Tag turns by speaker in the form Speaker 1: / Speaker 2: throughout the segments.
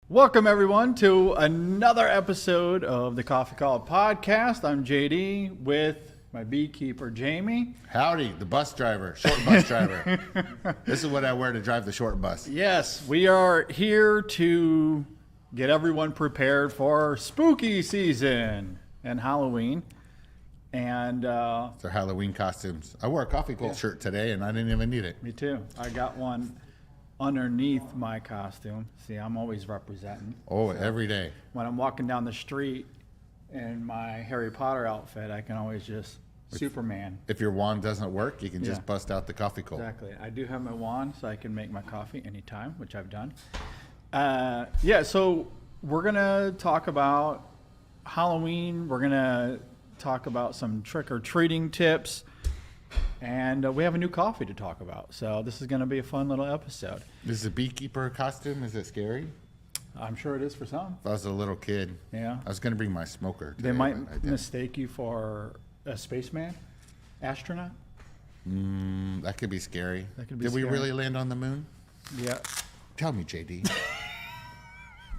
Speaker 1: Welcome, everyone, to another episode of the Coffee Call Podcast. I'm JD with my beekeeper, Jamie.
Speaker 2: Howdy, the bus driver, short bus driver. This is what I wear to drive the short bus.
Speaker 1: Yes, we are here to get everyone prepared for spooky season and Halloween. And
Speaker 2: They're Halloween costumes. I wore a Coffee Cult shirt today, and I didn't even need it.
Speaker 1: me too. I got one underneath my costume. See, I'm always representing.
Speaker 2: Oh, every day.
Speaker 1: When I'm walking down the street in my Harry Potter outfit, I can always just Superman.
Speaker 2: If your wand doesn't work, you can
Speaker 1: Yeah.
Speaker 2: just bust out the Coffee Cult.
Speaker 1: Exactly. I do have my wand, so I can make my coffee anytime, which I've done. So we're going to talk about Halloween. We're going to talk about some trick-or-treating tips. And we have a new coffee to talk about. So this is going to be a fun little episode.
Speaker 2: This is a beekeeper costume. Is it scary?
Speaker 1: I'm sure it is for some.
Speaker 2: If I was a little kid,
Speaker 1: Yeah.
Speaker 2: I was going to bring my smoker today,
Speaker 1: They might
Speaker 2: but I didn't.
Speaker 1: mistake you for a spaceman, astronaut.
Speaker 2: That could be scary.
Speaker 1: That could be
Speaker 2: Did we
Speaker 1: scary.
Speaker 2: really land on the moon?
Speaker 1: Yeah,
Speaker 2: Tell me, JD.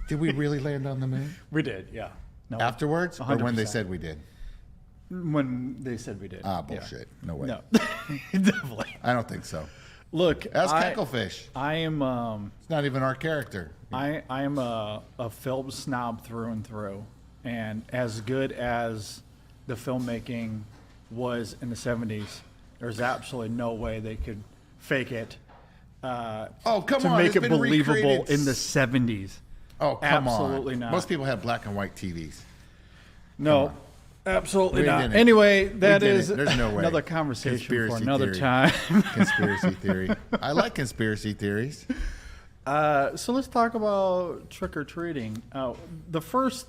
Speaker 2: Did we really land on the moon?
Speaker 1: we did. Yeah. No,
Speaker 2: Afterwards, or when they
Speaker 1: 100%.
Speaker 2: said we did?
Speaker 1: when they said we did.
Speaker 2: Ah,
Speaker 1: Yeah.
Speaker 2: bullshit. No way.
Speaker 1: No, definitely.
Speaker 2: I don't think so.
Speaker 1: Look,
Speaker 2: That's
Speaker 1: I
Speaker 2: Cacklefish.
Speaker 1: am
Speaker 2: It's not even our character.
Speaker 1: I am a film snob through and through, and as good as the filmmaking was in the '70s, there's absolutely no way they could fake it.
Speaker 2: Oh, come
Speaker 1: to
Speaker 2: on.
Speaker 1: make
Speaker 2: it's
Speaker 1: it
Speaker 2: been
Speaker 1: believable
Speaker 2: recreated.
Speaker 1: in the '70s.
Speaker 2: Oh, come
Speaker 1: Absolutely
Speaker 2: on.
Speaker 1: not.
Speaker 2: Most people have black and white TVs.
Speaker 1: No, absolutely
Speaker 2: We
Speaker 1: not.
Speaker 2: didn't.
Speaker 1: Anyway, that
Speaker 2: didn't.
Speaker 1: is
Speaker 2: There's no way.
Speaker 1: another conversation for
Speaker 2: Conspiracy
Speaker 1: another
Speaker 2: theory.
Speaker 1: time.
Speaker 2: Conspiracy theory. I like conspiracy theories.
Speaker 1: So let's talk about trick or treating. The first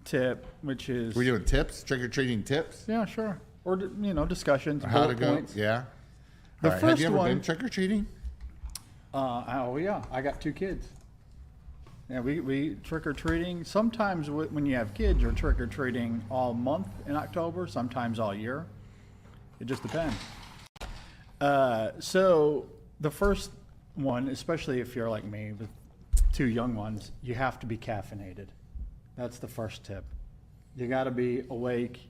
Speaker 1: tip, which is
Speaker 2: We doing tips? Trick-or-treating tips?
Speaker 1: yeah, sure, or discussions,
Speaker 2: How to
Speaker 1: bullet
Speaker 2: go?
Speaker 1: points.
Speaker 2: Yeah.
Speaker 1: The
Speaker 2: All right. Have
Speaker 1: first
Speaker 2: you ever
Speaker 1: one-
Speaker 2: been trick-or-treating?
Speaker 1: Oh yeah, I got 2 kids. Yeah, we trick or treating. Sometimes when you have kids, you're trick or treating all month in October. Sometimes all year. It just depends. So the first one, especially if you're like me with 2 young ones, you have to be caffeinated. That's the first tip. You got to be awake.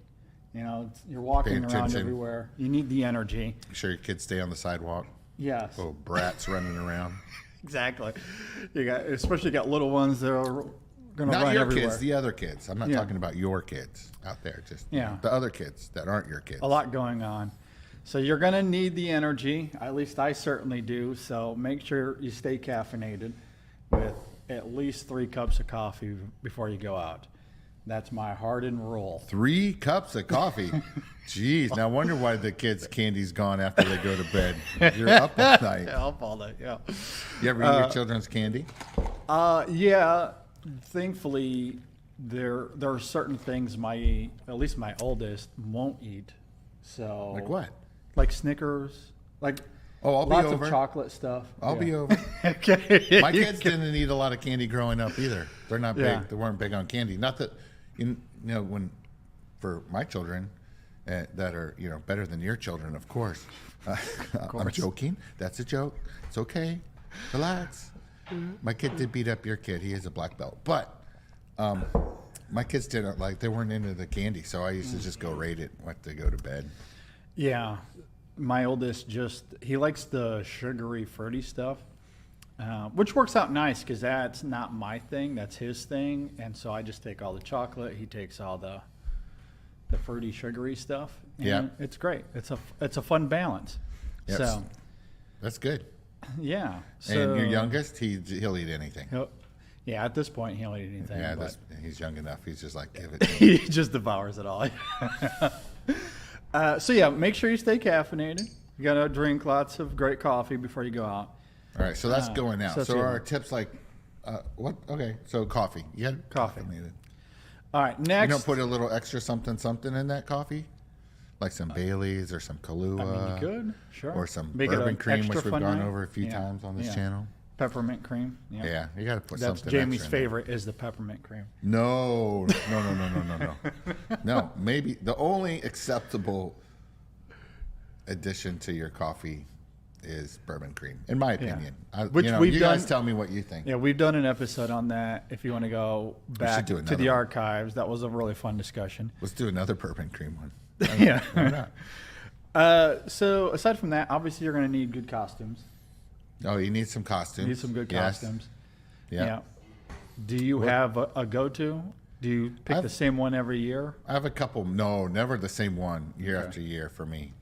Speaker 1: You know, you're walking around
Speaker 2: attention.
Speaker 1: everywhere. You need the energy.
Speaker 2: Make sure your kids stay on the sidewalk.
Speaker 1: Yes.
Speaker 2: Little brats running around.
Speaker 1: Exactly. You got, especially got little ones that are going to
Speaker 2: Not
Speaker 1: run
Speaker 2: your
Speaker 1: everywhere.
Speaker 2: kids, the other kids. I'm not
Speaker 1: Yeah.
Speaker 2: talking about your kids out there. Just
Speaker 1: Yeah.
Speaker 2: the other kids that aren't your kids.
Speaker 1: A lot going on. So you're going to need the energy. At least I certainly do. So make sure you stay caffeinated with at least 3 cups of coffee before you go out. That's my hardened rule.
Speaker 2: 3 cups of coffee. Jeez, no wonder why the kids' candy's gone after they go to bed. You're up all night.
Speaker 1: Help all that, yeah.
Speaker 2: You ever eat your children's candy?
Speaker 1: Yeah. Thankfully, there are certain things at least my oldest won't eat. So
Speaker 2: Like what?
Speaker 1: Like Snickers, like
Speaker 2: Oh, I'll be
Speaker 1: lots
Speaker 2: over.
Speaker 1: of chocolate stuff.
Speaker 2: I'll be
Speaker 1: Yeah.
Speaker 2: over.
Speaker 1: Okay.
Speaker 2: My kids didn't eat a lot of candy growing up either. They're not big.
Speaker 1: Yeah.
Speaker 2: They weren't big on candy. Not that, you know, when for my children that are, you know, better than your children, of course. I'm joking. That's a joke. It's okay. Relax. My kid did beat up your kid. He is a black belt. But my kids didn't they weren't into the candy. So I used to just go rate it when they go to bed.
Speaker 1: Yeah, my oldest he likes the sugary, fruity stuff, which works out nice because that's not my thing. That's his thing, and so I just take all the chocolate. He takes all the fruity, sugary stuff. And
Speaker 2: Yeah.
Speaker 1: it's great. It's a fun balance.
Speaker 2: Yes.
Speaker 1: So
Speaker 2: That's good.
Speaker 1: yeah. So,
Speaker 2: And your youngest, he'll eat anything.
Speaker 1: Yeah, at this point he'll eat anything.
Speaker 2: Yeah,
Speaker 1: but
Speaker 2: he's young enough. He's just like, give it to me.
Speaker 1: he just devours it all. So yeah, make sure you stay caffeinated. You gotta drink lots of great coffee before you go out.
Speaker 2: All right, so that's going out.
Speaker 1: so that's
Speaker 2: So
Speaker 1: good.
Speaker 2: our tips like, what? Okay, so coffee. You had
Speaker 1: Coffee.
Speaker 2: caffeinated.
Speaker 1: All right,
Speaker 2: You
Speaker 1: next.
Speaker 2: don't put a little extra something in that coffee, like some Baileys or some Kahlua,
Speaker 1: I mean, you could, sure.
Speaker 2: or some
Speaker 1: Make it
Speaker 2: bourbon
Speaker 1: an
Speaker 2: cream,
Speaker 1: extra
Speaker 2: which we've
Speaker 1: fun
Speaker 2: gone
Speaker 1: night.
Speaker 2: over a few
Speaker 1: Yeah,
Speaker 2: times on this
Speaker 1: yeah.
Speaker 2: channel.
Speaker 1: Peppermint cream. Yeah.
Speaker 2: Yeah, you got to put
Speaker 1: That's
Speaker 2: something.
Speaker 1: Jamie's
Speaker 2: extra in there.
Speaker 1: favorite is the peppermint cream.
Speaker 2: No. No, maybe the only acceptable addition to your coffee is bourbon cream, in my opinion.
Speaker 1: Which
Speaker 2: you
Speaker 1: we've
Speaker 2: guys
Speaker 1: done-
Speaker 2: tell me what you think.
Speaker 1: Yeah, we've done an episode on that. If you want to go back
Speaker 2: do
Speaker 1: to
Speaker 2: another
Speaker 1: the
Speaker 2: one.
Speaker 1: archives, that was a really fun discussion.
Speaker 2: Let's do another bourbon cream one.
Speaker 1: Yeah.
Speaker 2: Why not?
Speaker 1: So aside from that, obviously you're going to need good costumes.
Speaker 2: Oh, you need some costumes.
Speaker 1: You need some good
Speaker 2: Yes.
Speaker 1: costumes.
Speaker 2: Yeah.
Speaker 1: Do you have a go-to? Do you pick the same one every year?
Speaker 2: I have a couple. No, never the same one year
Speaker 1: Okay.
Speaker 2: after year for me.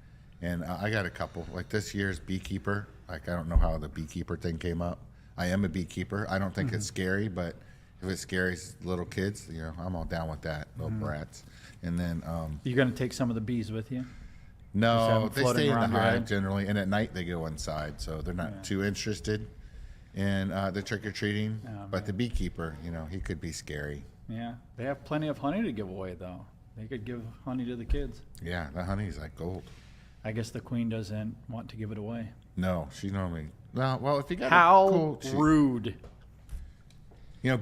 Speaker 2: And I got a couple. Like this year's beekeeper. Like I don't know how the beekeeper thing came up. I am a beekeeper. I don't think it's scary, but if it scares little kids, I'm all down with that. Little brats. And then
Speaker 1: You're going to take some of the bees with you? have
Speaker 2: no,
Speaker 1: them
Speaker 2: they
Speaker 1: floating
Speaker 2: stay in the
Speaker 1: around your
Speaker 2: hive
Speaker 1: head?
Speaker 2: generally, and at night they go inside, so they're not too interested in the trick or treating.
Speaker 1: Oh,
Speaker 2: but the beekeeper, he could be scary.
Speaker 1: Yeah. They have plenty of honey to give away, though. They could give honey to the kids.
Speaker 2: Yeah, the honey's like gold.
Speaker 1: I guess the queen doesn't want to give it away.
Speaker 2: No, she normally. Well, if you got
Speaker 1: How
Speaker 2: a cool,
Speaker 1: rude.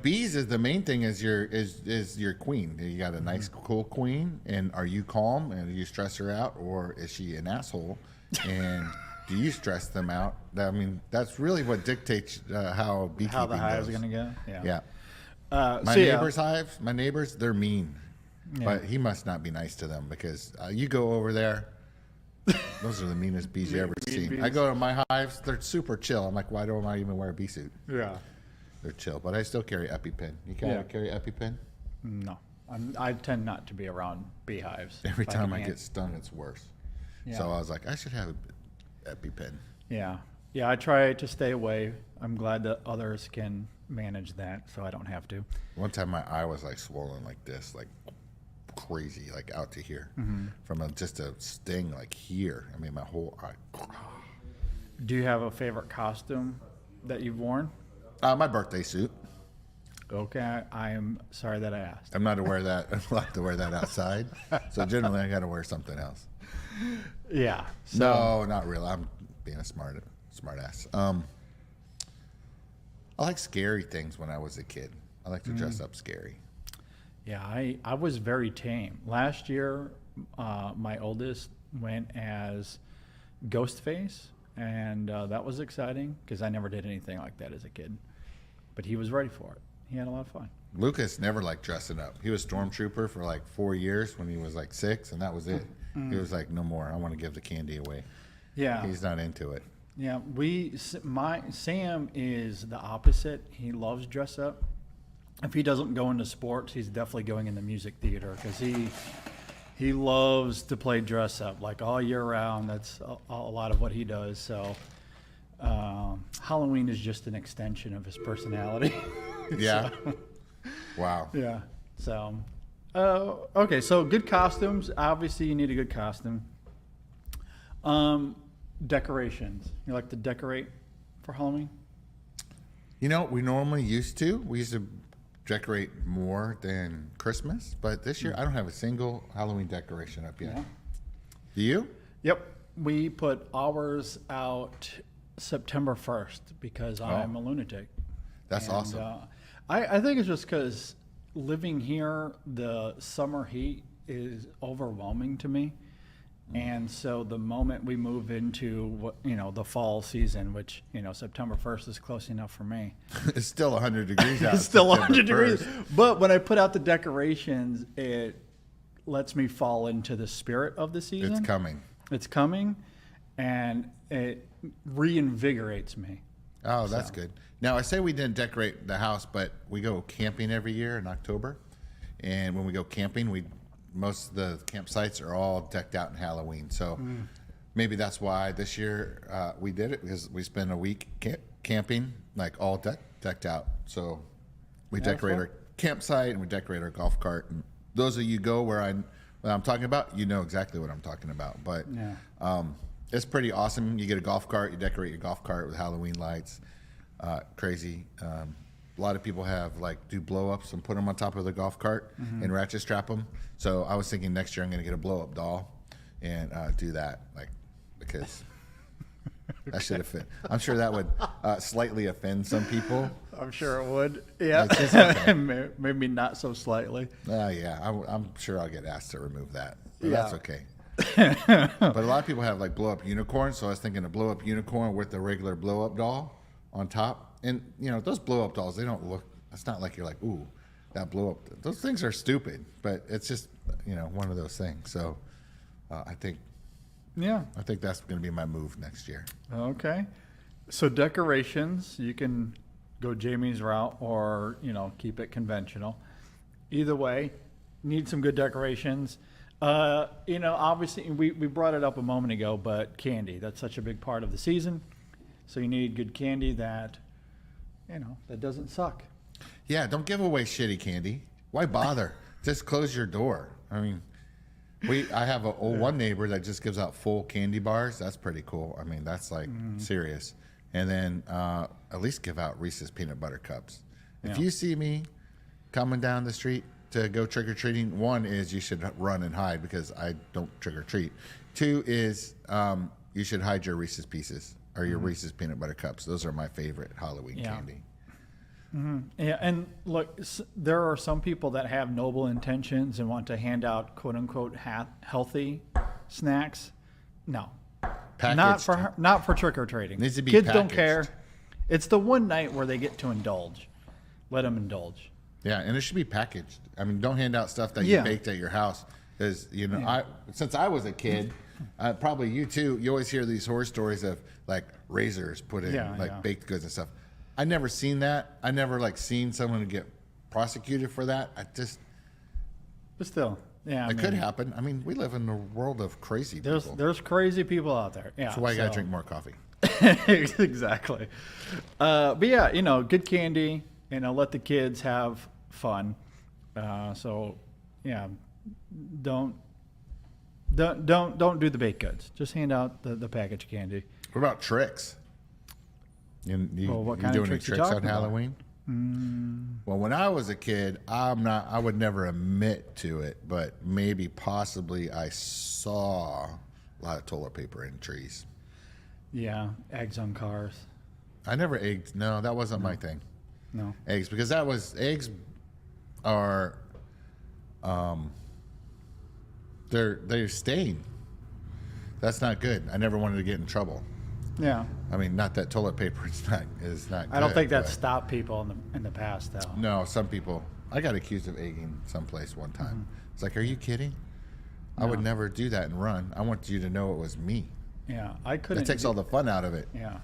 Speaker 2: bees is the main thing. Is your queen? You got a nice, cool queen, and are you calm and do you stress her out, or is she an asshole? And do you stress them out? I mean, that's really what dictates how beekeeping
Speaker 1: How the hives
Speaker 2: goes.
Speaker 1: are going to go?
Speaker 2: Yeah.
Speaker 1: So
Speaker 2: My neighbor's hives, they're mean.
Speaker 1: Yeah.
Speaker 2: But he must not be nice to them because you go over there, those are the meanest bees you ever
Speaker 1: Mean
Speaker 2: seen.
Speaker 1: bees.
Speaker 2: I go to my hives, they're super chill. I'm like, why don't I even wear a bee suit?
Speaker 1: Yeah.
Speaker 2: They're chill, but I still carry EpiPen. You
Speaker 1: Yeah.
Speaker 2: carry EpiPen?
Speaker 1: No. I tend not to be around beehives.
Speaker 2: Every
Speaker 1: if
Speaker 2: time I
Speaker 1: can.
Speaker 2: get stung, it's worse.
Speaker 1: Yeah.
Speaker 2: So I was like, I should have an EpiPen.
Speaker 1: Yeah. Yeah, I try to stay away. I'm glad that others can manage that so I don't have to.
Speaker 2: One time my eye was like swollen like this, like crazy, like out to here from just a sting like here. I mean, my whole eye.
Speaker 1: Do you have a favorite costume that you've worn?
Speaker 2: My birthday suit.
Speaker 1: Okay, I am sorry that I asked.
Speaker 2: I'm not to wear that. I'm allowed to wear that outside. So generally, I got to wear something else.
Speaker 1: Yeah.
Speaker 2: No, not really. I'm being a smart ass. I like scary things when I was a kid. I like to dress up scary.
Speaker 1: Yeah, I was very tame. Last year, my oldest went as Ghostface, and that was exciting because I never did anything like that as a kid. But he was ready for it. He had a lot of fun.
Speaker 2: Lucas never liked dressing up. He was stormtrooper for like 4 years when he was like 6, and that was it. He was like, no more. I want to give the candy away.
Speaker 1: Yeah.
Speaker 2: He's not into it.
Speaker 1: Yeah, Sam is the opposite. He loves dress up. If he doesn't go into sports, he's definitely going in the music theater because he loves to play dress up like all year round. That's a lot of what he does. So Halloween is just an extension of his personality.
Speaker 2: Yeah. Wow.
Speaker 1: Yeah. So okay, so good costumes. Obviously, you need a good costume. Decorations. You like to decorate for Halloween?
Speaker 2: We normally used to. We used to decorate more than Christmas, but this year I don't have a single Halloween decoration up yet.
Speaker 1: Yeah.
Speaker 2: Do you?
Speaker 1: Yep. We put ours out September 1st because I'm a lunatic.
Speaker 2: That's
Speaker 1: And,
Speaker 2: awesome.
Speaker 1: I think it's just because living here, the summer heat is overwhelming to me. And so the moment we move into the fall season, which September 1st is close enough for me.
Speaker 2: It's still 100 degrees out.
Speaker 1: It's still
Speaker 2: September
Speaker 1: 100 degrees.
Speaker 2: 1st.
Speaker 1: But when I put out the decorations, it lets me fall into the spirit of the season.
Speaker 2: It's coming.
Speaker 1: It's coming, and it reinvigorates me.
Speaker 2: Oh, that's good. Now, I say we didn't decorate the house, but we go camping every year in October. And when we go camping, most of the campsites are all decked out in Halloween. So maybe that's why this year we did it, because we spent a week camping, like all decked out. So we decorate
Speaker 1: fun.
Speaker 2: our campsite and we decorate our golf cart. And those of you go where I'm talking about, you know exactly what I'm talking about. But it's pretty awesome. You get a golf cart, you decorate your golf cart with Halloween lights. Crazy. A lot of people do blow ups and put them on top of the golf cart and ratchet strap them. So I was thinking next year I'm going to get a blow up doll and do that, because that should offend. I'm sure that would slightly offend some people.
Speaker 1: I'm sure it would. Yeah.
Speaker 2: It's okay.
Speaker 1: Maybe not so slightly.
Speaker 2: Yeah, I'm sure I'll get asked to remove that. But
Speaker 1: Yeah.
Speaker 2: that's okay. But a lot of people have like blow up unicorns, so I was thinking a blow up unicorn with the regular blow up doll on top. And you know, those blow up dolls, they don't look. It's not like you're like, ooh, that blow up. Those things are stupid, but it's just one of those things. So I think
Speaker 1: Yeah.
Speaker 2: that's going to be my move next year.
Speaker 1: Okay. So decorations, you can go Jamie's route or, keep it conventional. Either way, need some good decorations. Obviously we brought it up a moment ago, but candy, that's such a big part of the season. So you need good candy that, that doesn't suck.
Speaker 2: Yeah, don't give away shitty candy. Why bother? Just close your door. I mean, I have one neighbor that just gives out full candy bars. That's pretty cool. I mean, that's like serious. And then at least give out Reese's peanut butter cups. If you see me coming down the street to go trick or treating, one is you should run and hide because I don't trick or treat. Two is you should hide your Reese's Pieces or your Reese's peanut butter cups. Those are my favorite Halloween candy.
Speaker 1: Yeah, and look, there are some people that have noble intentions and want to hand out "quote unquote" healthy snacks. No,
Speaker 2: Packaged.
Speaker 1: not for trick or treating.
Speaker 2: Needs to be
Speaker 1: Kids don't
Speaker 2: packaged.
Speaker 1: care. It's the one night where they get to indulge. Let them indulge.
Speaker 2: Yeah, and it should be packaged. I mean, don't hand out stuff that
Speaker 1: Yeah.
Speaker 2: you baked at your house. Because, since I was a kid, probably you too, you always hear these horror stories of like razors put in baked goods and stuff. I never seen that. I never seen someone get prosecuted for that.
Speaker 1: But still, yeah,
Speaker 2: It could happen. I mean, we live in a world of crazy people.
Speaker 1: There's crazy people out there. Yeah,
Speaker 2: That's why you got to drink more coffee.
Speaker 1: Exactly. But yeah, good candy. Let the kids have fun. So yeah, don't do the baked goods. Just hand out the packaged candy.
Speaker 2: What about tricks?
Speaker 1: What
Speaker 2: you
Speaker 1: kind of
Speaker 2: doing any
Speaker 1: tricks you
Speaker 2: tricks on
Speaker 1: talking about?
Speaker 2: Halloween? Well, when I was a kid, I would never admit to it, but maybe possibly I saw a lot of toilet paper in trees.
Speaker 1: Yeah, eggs on cars.
Speaker 2: I never egged. No, that wasn't my thing.
Speaker 1: No.
Speaker 2: Eggs, because eggs are, they're stained. That's not good. I never wanted to get in trouble.
Speaker 1: Yeah.
Speaker 2: I mean, not that toilet paper is not good.
Speaker 1: I don't think that
Speaker 2: but-
Speaker 1: stopped people in the past though.
Speaker 2: No, some people. I got accused of egging someplace one time. It's like, are you kidding? I would never do that and run. I want you to know it was me.
Speaker 1: Yeah, I couldn't.
Speaker 2: That takes all the fun out of it.
Speaker 1: Yeah,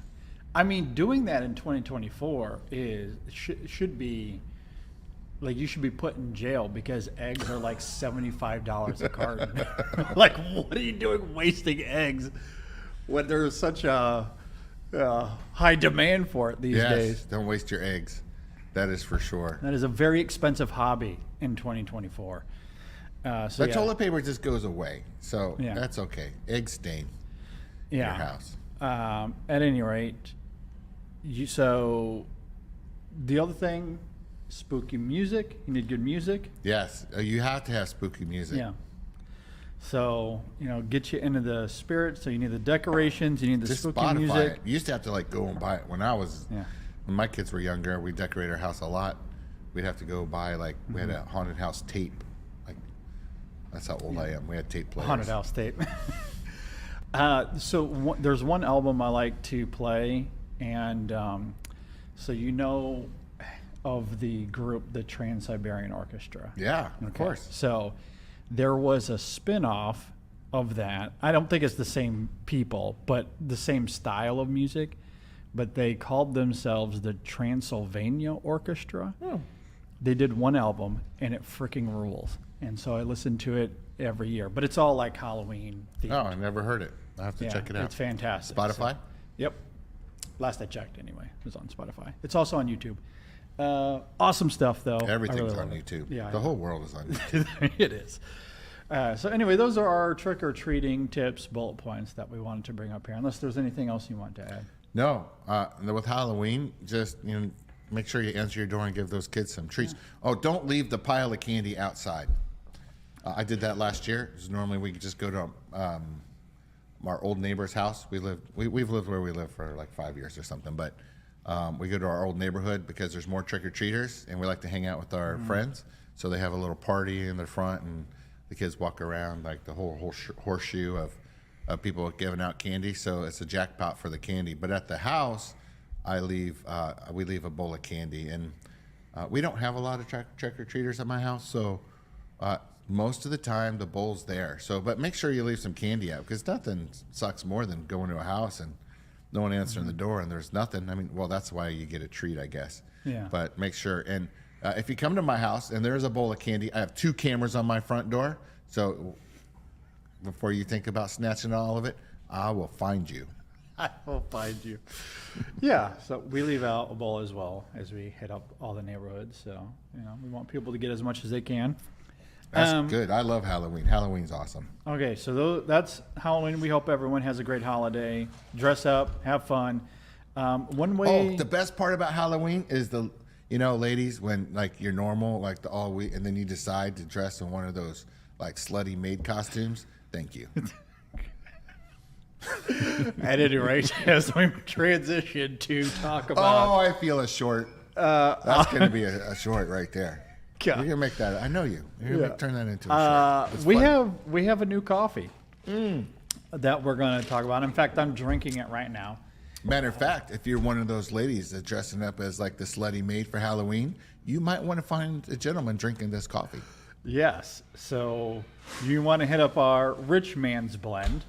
Speaker 1: I mean, doing that in 2024 should be like you should be put in jail because eggs are like $75 a carton. Like, what are you doing wasting eggs when there's such a high demand for it these
Speaker 2: Yes,
Speaker 1: days?
Speaker 2: don't waste your eggs. That is for sure.
Speaker 1: That is a very expensive hobby in 2024. So
Speaker 2: But
Speaker 1: yeah,
Speaker 2: toilet paper just goes away, so
Speaker 1: Yeah.
Speaker 2: that's okay. Egg stain in your house.
Speaker 1: At any rate, so the other thing, spooky music. You need good music.
Speaker 2: Yes, you have to have spooky music.
Speaker 1: Yeah. So get you into the spirit. So you need the decorations. You need the
Speaker 2: Just
Speaker 1: spooky
Speaker 2: Spotify
Speaker 1: music.
Speaker 2: it. You used to have to go and buy it. When my kids were younger, we decorate our house a lot. We'd have to go buy we had a haunted house tape. That's how old I am. We had tape players.
Speaker 1: Haunted house tape. There's one album I like to play, and so of the group, the Trans-Siberian Orchestra.
Speaker 2: Yeah, of course.
Speaker 1: So there was a spin-off of that. I don't think it's the same people, but the same style of music. But they called themselves the Transylvania Orchestra. They did one album, and it freaking rules. And so I listen to it every year. But it's all like Halloween themed.
Speaker 2: Oh, I never heard it. I have to check it out.
Speaker 1: It's fantastic.
Speaker 2: Spotify?
Speaker 1: So- yep. Last I checked, anyway, it was on Spotify. It's also on YouTube. Awesome stuff, though. I
Speaker 2: Everything's
Speaker 1: really
Speaker 2: on
Speaker 1: love it.
Speaker 2: YouTube.
Speaker 1: Yeah,
Speaker 2: The whole world is on YouTube.
Speaker 1: it is. So anyway, those are our trick-or-treating tips, bullet points that we wanted to bring up here. Unless there's anything else you want to add.
Speaker 2: No, with Halloween, just make sure you answer your door and give those kids some treats. Oh, don't leave the pile of candy outside. I did that last year. 'Cause normally we just go to our old neighbor's house. We've lived where we live for like 5 years or something, but we go to our old neighborhood because there's more trick or treaters, and we like to hang out with our friends. So they have a little party in the front, and the kids walk around like the whole horseshoe of people giving out candy. So it's a jackpot for the candy. But at the house, we leave a bowl of candy, and we don't have a lot of trick or treaters at my house, so most of the time the bowl's there. So, but make sure you leave some candy out, because nothing sucks more than going to a house and no one answering the door and there's nothing. I mean, well, that's why you get a treat, I guess.
Speaker 1: Yeah.
Speaker 2: But make sure, and if you come to my house and there's a bowl of candy, I have 2 cameras on my front door. So before you think about snatching all of it, I will find you.
Speaker 1: I will find you. Yeah, so we leave out a bowl as well as we hit up all the neighborhoods. So, we want people to get as much as they can.
Speaker 2: That's good. I love Halloween. Halloween's awesome.
Speaker 1: Okay, so that's Halloween. We hope everyone has a great holiday. Dress up, have fun. One way.
Speaker 2: Oh, the best part about Halloween is ladies, when like you're normal, like the all week, and then you decide to dress in one of those like slutty maid costumes. Thank you.
Speaker 1: At any rate, as we transition to talk about.
Speaker 2: Oh, I feel a short. That's going to be a short right there.
Speaker 1: Yeah.
Speaker 2: You're gonna make that. I know you. You're gonna turn that into a short. It's
Speaker 1: we
Speaker 2: fun.
Speaker 1: have a new coffee that we're going to talk about. In fact, I'm drinking it right now.
Speaker 2: Matter of fact, if you're one of those ladies that's dressing up as like the slutty maid for Halloween, you might want to find a gentleman drinking this coffee.
Speaker 1: Yes. So you want to hit up our Rich Man's Blend.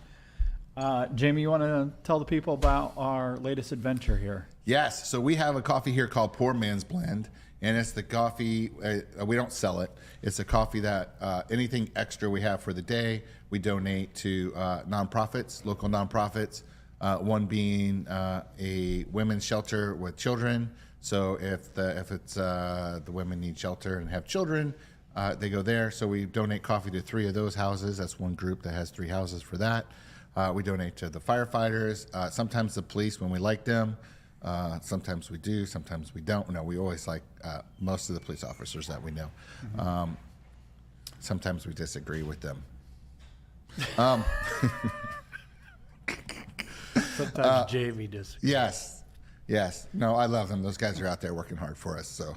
Speaker 1: Jamie, you want to tell the people about our latest adventure here?
Speaker 2: Yes. So we have a coffee here called Poor Man's Blend, and it's the coffee. We don't sell it. It's a coffee that anything extra we have for the day, we donate to nonprofits, local nonprofits. One being a women's shelter with children. So if the women need shelter and have children, they go there. So we donate coffee to 3 of those houses. That's one group that has 3 houses for that. We donate to the firefighters, sometimes the police when we like them. Sometimes we do, sometimes we don't. No, we always like most of the police officers that we know. Mm-hmm. Sometimes we disagree with them.
Speaker 1: Sometimes Jamie does.
Speaker 2: Yes. No, I love them. Those guys are out there working hard for us. So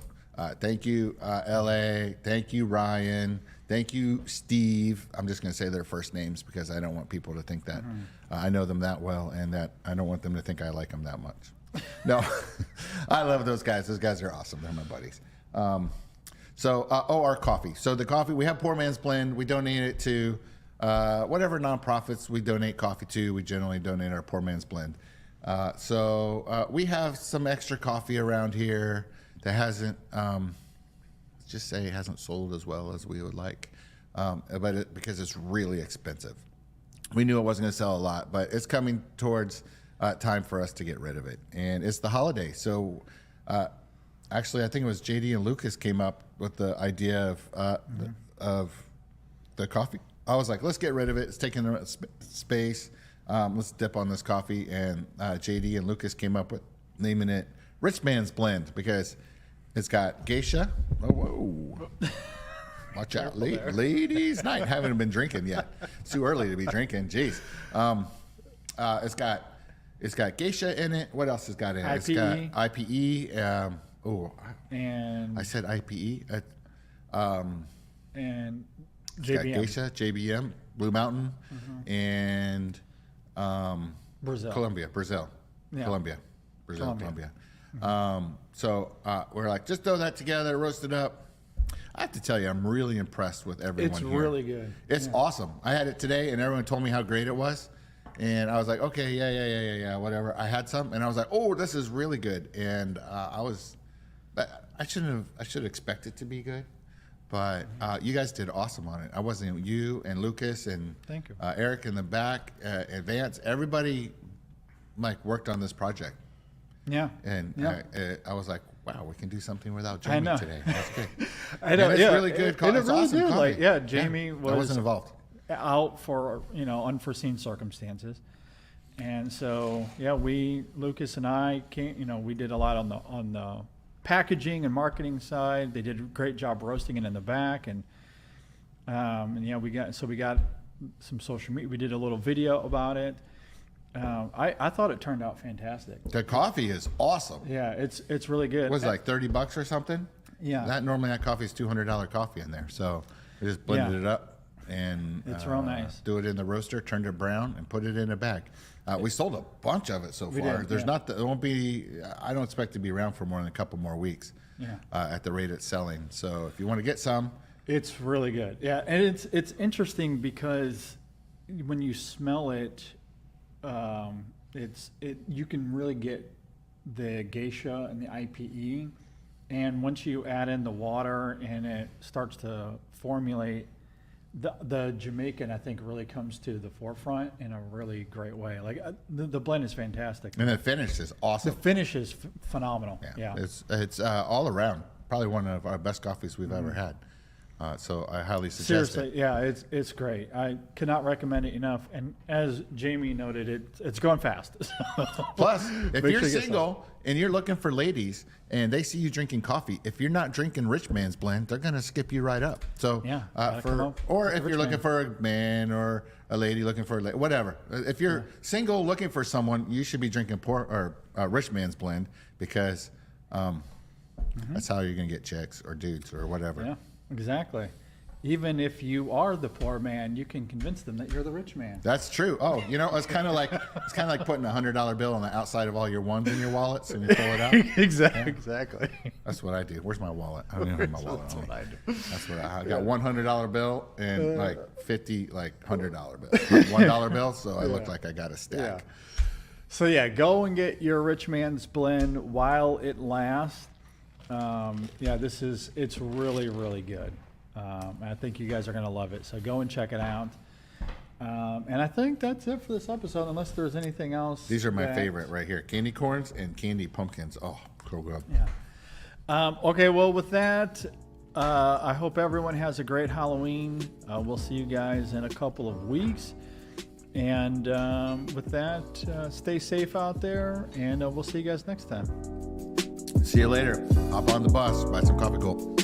Speaker 2: thank you, LA. Thank you, Ryan. Thank you, Steve. I'm just going to say their first names because I don't want people to think that I know them that well, and that I don't want them to think I like them that much. No, I love those guys. Those guys are awesome. They're my buddies. Our coffee. So the coffee, we have Poor Man's Blend. We donate it to whatever nonprofits we donate coffee to. We generally donate our Poor Man's Blend. We have some extra coffee around here that hasn't, just say it hasn't sold as well as we would like, because it's really expensive. We knew it wasn't going to sell a lot, but it's coming towards time for us to get rid of it. And it's the holiday. So actually, I think it was JD and Lucas came up with the idea of the coffee. I was like, let's get rid of it. It's taking up space. Let's dip on this coffee. And JD and Lucas came up with naming it Rich Man's Blend because it's got geisha. Oh, whoa. Watch out, ladies. I haven't been drinking yet. It's too early to be drinking. Jeez. It's got geisha in it. What else has got in it? It's got IPE.
Speaker 1: And
Speaker 2: I said IPE.
Speaker 1: And
Speaker 2: it's got
Speaker 1: JBM.
Speaker 2: geisha, JBM, Blue Mountain, and
Speaker 1: Brazil.
Speaker 2: Brazil.
Speaker 1: Yeah.
Speaker 2: Colombia. We're like, just throw that together, roast it up. I have to tell you, I'm really impressed with everyone
Speaker 1: It's
Speaker 2: here.
Speaker 1: really good.
Speaker 2: It's awesome. I had it today, and everyone told me how great it was. And I was like, okay, yeah, whatever. I had some, and I was like, oh, this is really good. And I should expect it to be good. But you guys did awesome on it. I wasn't you and Lucas and
Speaker 1: Thank you.
Speaker 2: Eric in the back, Advance. Everybody worked on this project.
Speaker 1: Yeah.
Speaker 2: And
Speaker 1: Yeah.
Speaker 2: I was like, wow, we can do something without
Speaker 1: I
Speaker 2: Jamie
Speaker 1: know.
Speaker 2: today. That's good.
Speaker 1: I know.
Speaker 2: And it's
Speaker 1: yeah.
Speaker 2: really good.
Speaker 1: It
Speaker 2: It's
Speaker 1: really
Speaker 2: awesome
Speaker 1: did.
Speaker 2: coffee.
Speaker 1: Jamie
Speaker 2: I
Speaker 1: was
Speaker 2: wasn't involved.
Speaker 1: out for unforeseen circumstances, and so Lucas and I came. We did a lot on the packaging and marketing side. They did a great job roasting it in the back, and we got some social media. We did a little video about it. I thought it turned out fantastic.
Speaker 2: The coffee is awesome.
Speaker 1: Yeah, it's really good.
Speaker 2: Was it like $30 or something?
Speaker 1: Yeah.
Speaker 2: That coffee is $200 coffee in there. So we just blended it up. and
Speaker 1: It's real nice.
Speaker 2: do it in the roaster, turned it brown, and put it in a bag. We sold a bunch of it so
Speaker 1: We
Speaker 2: far.
Speaker 1: did,
Speaker 2: There's
Speaker 1: yeah.
Speaker 2: not. It won't be. I don't expect to be around for more than a couple more weeks.
Speaker 1: Yeah.
Speaker 2: At the rate it's selling. So if you want to get some,
Speaker 1: It's really good. Yeah, and it's interesting because when you smell it, you can really get the geisha and the IPE, and once you add in the water and it starts to formulate, the Jamaican I think really comes to the forefront in a really great way. Like the blend is fantastic.
Speaker 2: and the finish is
Speaker 1: The
Speaker 2: awesome.
Speaker 1: finish is phenomenal. Yeah.
Speaker 2: It's all around probably one of our best coffees we've ever had. So I highly suggest
Speaker 1: Seriously,
Speaker 2: it.
Speaker 1: yeah, it's great. I cannot recommend it enough. And as Jamie noted, it's going fast.
Speaker 2: Plus, if
Speaker 1: Make
Speaker 2: you're
Speaker 1: sure you get
Speaker 2: single and you're looking for ladies and they see you drinking coffee, if you're not drinking Rich Man's Blend, they're gonna skip you right up. So
Speaker 1: Yeah, gotta come up
Speaker 2: or
Speaker 1: with
Speaker 2: if
Speaker 1: the
Speaker 2: you're
Speaker 1: Rich
Speaker 2: looking
Speaker 1: Man.
Speaker 2: for a man or a lady looking for a whatever. If you're single looking for someone, you should be drinking Rich Man's Blend because that's how you're gonna get chicks or dudes or whatever.
Speaker 1: Yeah, exactly. Even if you are the poor man, you can convince them that you're the rich man.
Speaker 2: That's true. Oh, it's kind of like putting a $100 bill on the outside of all your ones in your wallets and you pull it out.
Speaker 1: Exactly.
Speaker 2: That's what I do. Where's my wallet? I don't even have my wallet
Speaker 1: That's
Speaker 2: on
Speaker 1: what
Speaker 2: me.
Speaker 1: I do.
Speaker 2: That's what I got. $100 bill and like 50 $100 bill, $1 bill. So I look like I got a stack.
Speaker 1: Yeah. So yeah, go and get your Rich Man's Blend while it lasts. It's really, really good. I think you guys are going to love it. So go and check it out. And I think that's it for this episode, unless there's anything else.
Speaker 2: These are my favorite right here: candy corns and candy pumpkins. Oh, so good.
Speaker 1: Yeah. Okay, well, with that, I hope everyone has a great Halloween. We'll see you guys in a couple of weeks. And with that, stay safe out there, and we'll see you guys next time.
Speaker 2: See you later. Hop on the bus. Buy some coffee cold.